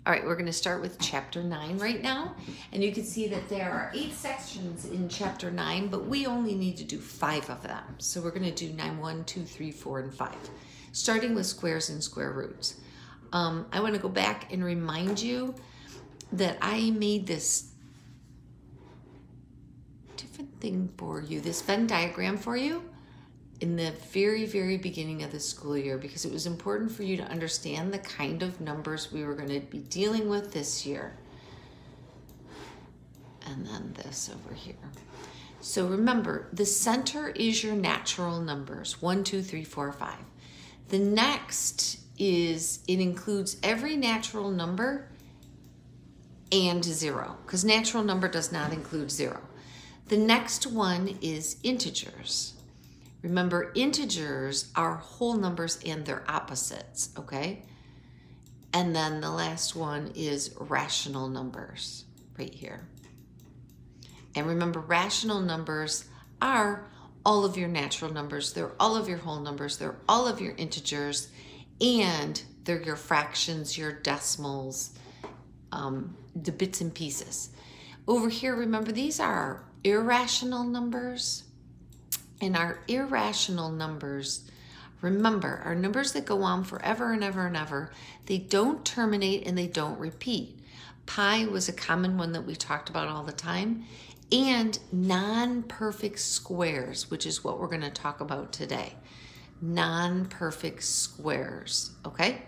All right, we're going to start with chapter 9 right now. And you can see that there are 8 sections in chapter 9, but we only need to do 5 of them. So we're going to do 9, 1, 2, 3, 4, and 5, starting with squares and square roots. I want to go back and remind you that I made this different thing for you, this Venn diagram for you in the very beginning of the school year, because it was important for you to understand the kind of numbers we were going to be dealing with this year. And then this over here. So remember, the center is your natural numbers, 1, 2, 3, 4, 5. The next is, it includes every natural number and 0, because natural number does not include 0. The next one is integers. Remember, integers are whole numbers and their opposites, okay? And then the last one is rational numbers, right here. And remember, rational numbers are all of your natural numbers. They're all of your whole numbers. They're all of your integers. And they're your fractions, your decimals, the bits and pieces. Over here, remember, these are irrational numbers. And our irrational numbers, remember, are numbers that go on forever and ever and ever. They don't terminate and they don't repeat. Pi was a common one that we talked about all the time. And non-perfect squares, which is what we're going to talk about today. Non-perfect squares, okay?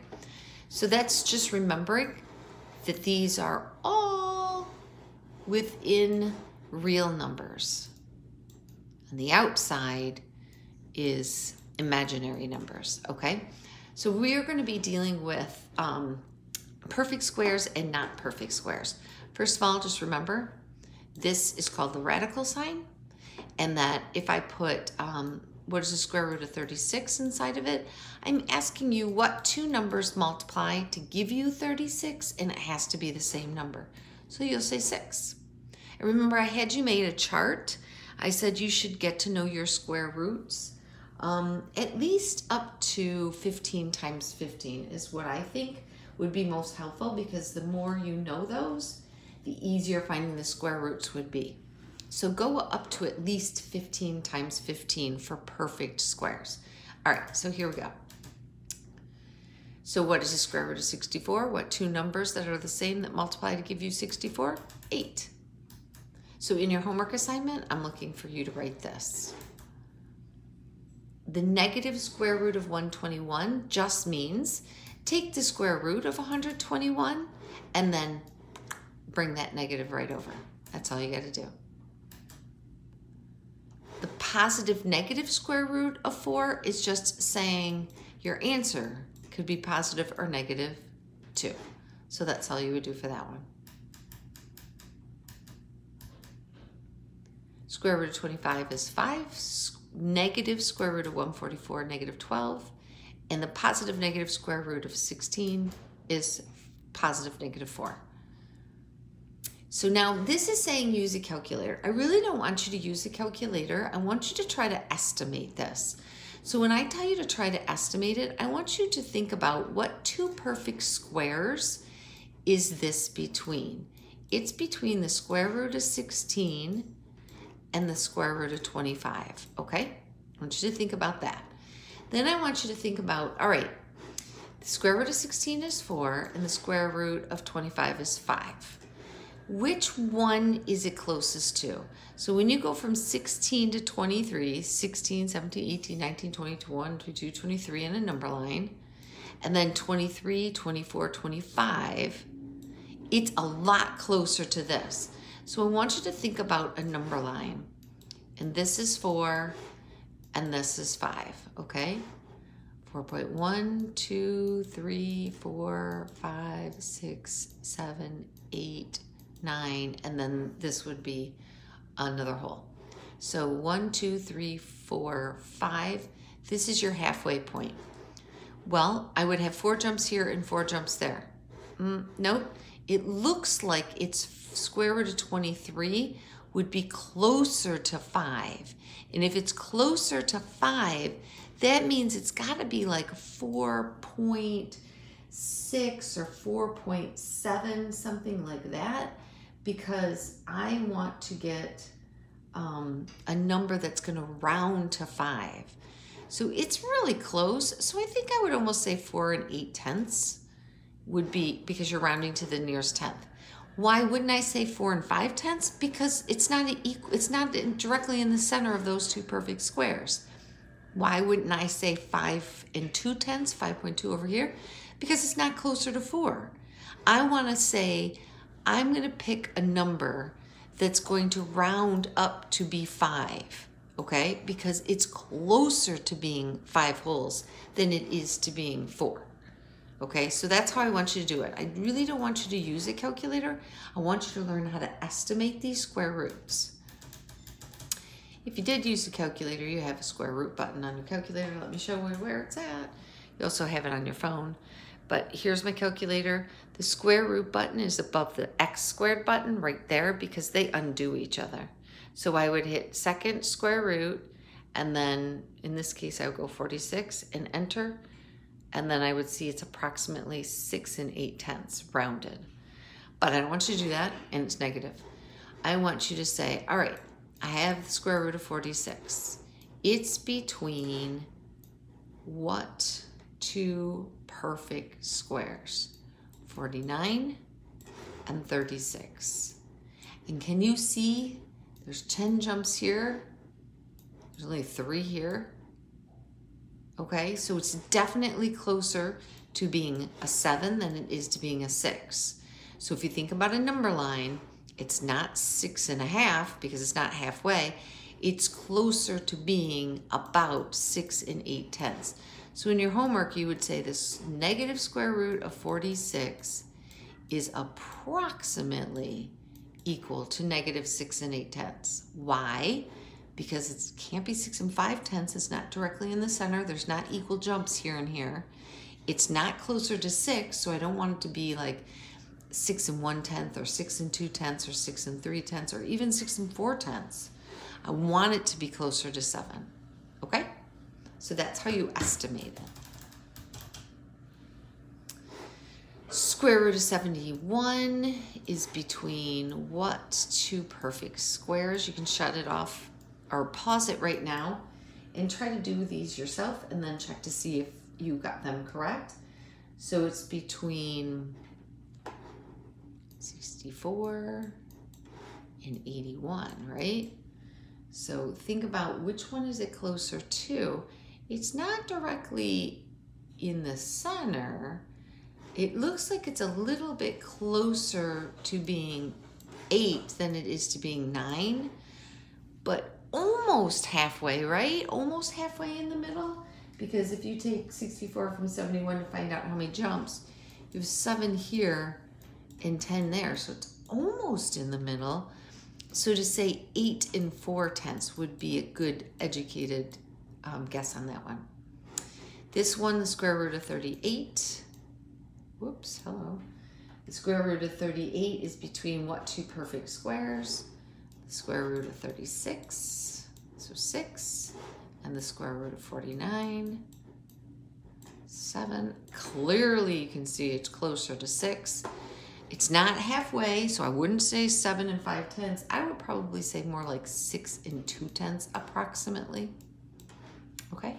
So that's just remembering that these are all within real numbers. And the outside is imaginary numbers, okay? So we are going to be dealing with perfect squares and not perfect squares. First of all, just remember, this is called the radical sign, and that if I put, what is the square root of 36 inside of it, I'm asking you what 2 numbers multiply to give you 36, and it has to be the same number. So you'll say 6. And remember, I had you made a chart. I said you should get to know your square roots. At least up to 15 times 15 is what I think would be most helpful, because the more you know those, the easier finding the square roots would be. So go up to at least 15 times 15 for perfect squares. All right, so here we go. So what is the square root of 64? What 2 numbers that are the same that multiply to give you 64? 8. So in your homework assignment, I'm looking for you to write this. The negative square root of 121 just means take the square root of 121 and then bring that negative right over. That's all you got to do. The positive negative square root of 4 is just saying your answer could be positive or negative 2. So that's all you would do for that one. Square root of 25 is 5. Negative square root of 144, negative 12. And the positive negative square root of 16 is positive negative 4. So now this is saying use a calculator. I really don't want you to use a calculator. I want you to try to estimate this. So when I tell you to try to estimate it, I want you to think about what 2 perfect squares is this between. It's between the square root of 16 and the square root of 25, okay? I want you to think about that. Then I want you to think about, all right, the square root of 16 is 4 and the square root of 25 is 5. Which one is it closest to? So when you go from 16 to 23, 16, 17, 18, 19, 20, 21, 22, 23 in a number line, and then 23, 24, 25, it's a lot closer to this. So I want you to think about a number line. And this is 4, and this is 5, okay? 4.1, 2, 3, 4, 5, 6, 7, 8, 9, and then this would be another whole. So 1, 2, 3, 4, 5. This is your halfway point. Well, I would have 4 jumps here and 4 jumps there. Nope. It looks like it's square root of 23 would be closer to 5. And if it's closer to 5, that means it's got to be like 4.6 6 or 4.7, something like that, because I want to get a number that's going to round to 5. So it's really close. So I think I would almost say 4 8/10 would be, because you're rounding to the nearest tenth. Why wouldn't I say 4 5/10? Because it's not it's not directly in the center of those two perfect squares. Why wouldn't I say 5 2/10, 5.2 over here? Because it's not closer to 4. I want to say I'm going to pick a number that's going to round up to be 5, okay? Because it's closer to being 5 wholes than it is to being 4. Okay, so that's how I want you to do it. I really don't want you to use a calculator. I want you to learn how to estimate these square roots. If you did use a calculator, you have a square root button on your calculator. Let me show you where it's at. You also have it on your phone. But here's my calculator. The square root button is above the x squared button right there because they undo each other. So I would hit second square root, and then in this case I would go 46 and enter. And then I would see it's approximately 6 8/10 rounded. But I don't want you to do that, and it's negative. I want you to say, all right, I have the square root of 46. It's between what two perfect squares? 49 and 36. And can you see there's 10 jumps here? There's only 3 here. Okay, so it's definitely closer to being a 7 than it is to being a 6. So if you think about a number line, it's not 6 1/2 because it's not halfway. It's closer to being about 6 8/10. So in your homework, you would say this negative square root of 46 is approximately equal to negative 6 8/10. Why? Because it can't be 6 5/10. It's not directly in the center. There's not equal jumps here and here. It's not closer to 6, so I don't want it to be like 6 1/10 or 6 2/10 or 6 3/10 or even 6 4/10. I want it to be closer to 7, okay? So that's how you estimate it. Square root of 71 is between what two perfect squares? You can shut it off or pause it right now and try to do these yourself and then check to see if you got them correct. So it's between 64 and 81, right? So think about which one is it closer to. It's not directly in the center. It looks like it's a little bit closer to being 8 than it is to being 9, but almost halfway, right? Almost halfway in the middle. Because if you take 64 from 71 to find out how many jumps, you have 7 here and 10 there. So it's almost in the middle. So to say 8 4/10 would be a good educated guess on that one. This one, the square root of 38. Whoops, hello. The square root of 38 is between what two perfect squares? The square root of 36, so 6, and the square root of 49, 7. Clearly you can see it's closer to 6. It's not halfway, so I wouldn't say 7 5/10. I would probably say more like 6 2/10 approximately. Okay?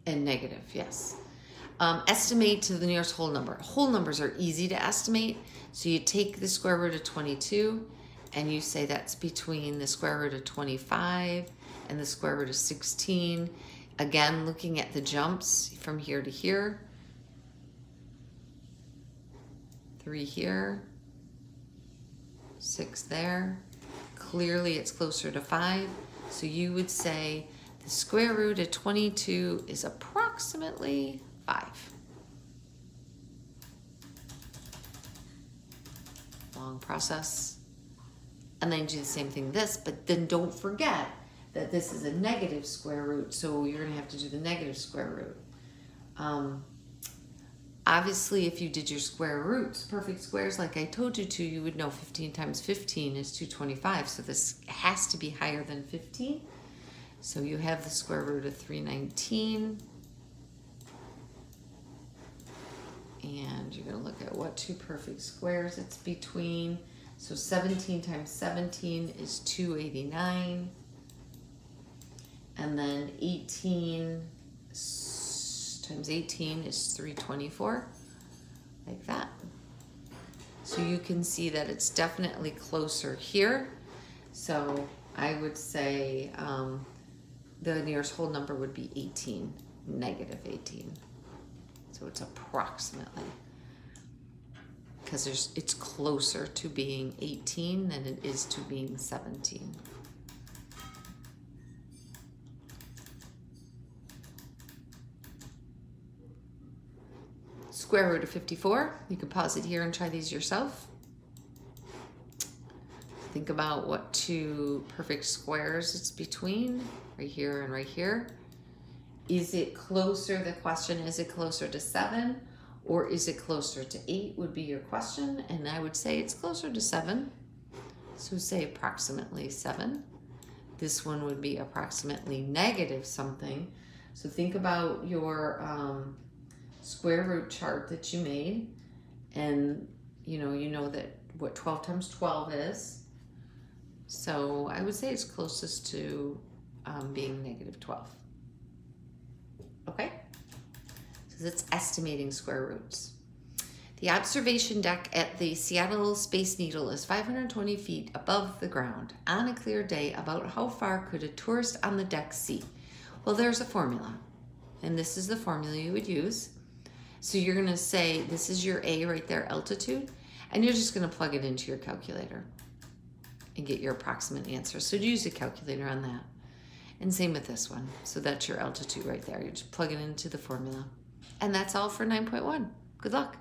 And negative, yes. Estimate to the nearest whole number. Whole numbers are easy to estimate. So you take the square root of 22 and you say that's between the square root of 25 and the square root of 16. Again, looking at the jumps from here to here. 3 here, 6 there. Clearly it's closer to 5. So you would say the square root of 22 is approximately 5. Long process. And then do the same thing this, but then don't forget that this is a negative square root, so you're going to have to do the negative square root. Obviously, if you did your square roots, perfect squares, like I told you to, you would know 15 times 15 is 225, so this has to be higher than 15. So you have the square root of 319. And you're going to look at what two perfect squares it's between. So 17 times 17 is 289. And then 18 times 18 is 324, like that. So you can see that it's definitely closer here. So I would say the nearest whole number would be 18, negative 18. So it's approximately, because it's closer to being 18 than it is to being 17. Square root of 54. You can pause it here and try these yourself. Think about what two perfect squares it's between, right here and right here. Is it closer, the question, is it closer to 7 or is it closer to 8 would be your question, and I would say it's closer to 7. So say approximately 7. This one would be approximately negative something. So think about your square root chart that you made, and you know that what 12 times 12 is. So I would say it's closest to being negative 12. Okay, so that's estimating square roots. The observation deck at the Seattle Space Needle is 520 feet above the ground. On a clear day, about how far could a tourist on the deck see? Well, there's a formula, and this is the formula you would use. So you're going to say this is your A right there, altitude, and you're just going to plug it into your calculator and get your approximate answer. So use a calculator on that. And same with this one. So that's your altitude right there. You just plug it into the formula. And that's all for 9.1. Good luck.